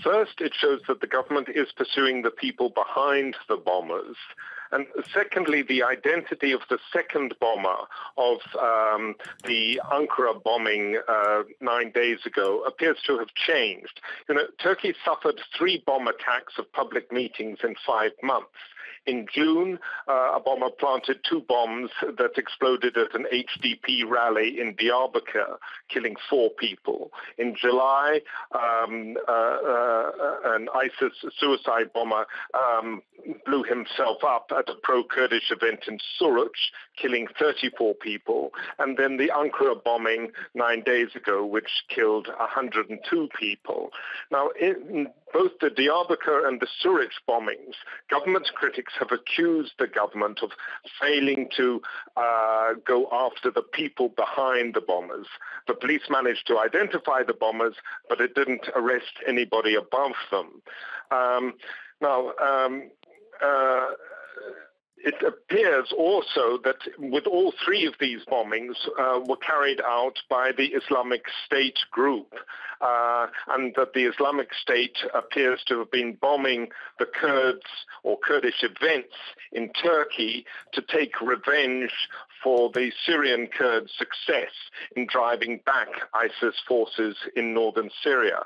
First, it shows that the government is pursuing the people behind the bombers. And secondly, the identity of the second bomber of the Ankara bombing 9 days ago appears to have changed. Turkey suffered 3 bomb attacks of public meetings in 5 months. In June, a bomber planted 2 bombs that exploded at an HDP rally in Diyarbakir, killing 4 people. In July, an ISIS suicide bomber blew himself up at a pro-Kurdish event in Suruc, killing 34 people. And then the Ankara bombing 9 days ago, which killed 102 people. Now, in both the Diyarbakir and the Suruc bombings, government critics have accused the government of failing to go after the people behind the bombers. The police managed to identify the bombers, but it didn't arrest anybody above them. It appears also that with all 3 of these bombings were carried out by the Islamic State group, and that the Islamic State appears to have been bombing the Kurds or Kurdish events in Turkey to take revenge for the Syrian Kurds' success in driving back ISIS forces in northern Syria.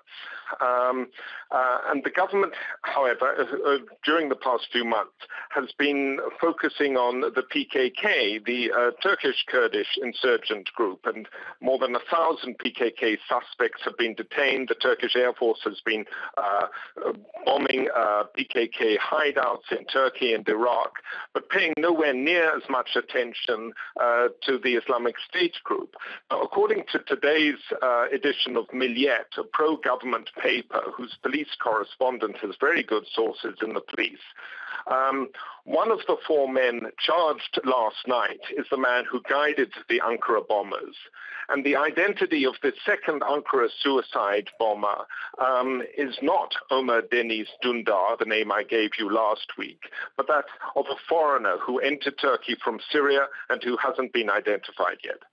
And the government, however, during the past few months, has been focusing on the PKK, the Turkish Kurdish insurgent group, and more than 1,000 PKK suspects have been detained. The Turkish Air Force has been bombing PKK hideouts in Turkey and Iraq, but paying nowhere near as much attention to the Islamic State group. Now, according to today's edition of Milliyet, a pro-government paper whose police correspondent has very good sources in the police, one of the 4 men charged last night is the man who guided the Ankara bombers. And the identity of the second Ankara suicide bomber is not Ömer Deniz Dündar, the name I gave you last week, but that of a foreigner who entered Turkey from Syria and who hasn't been identified yet.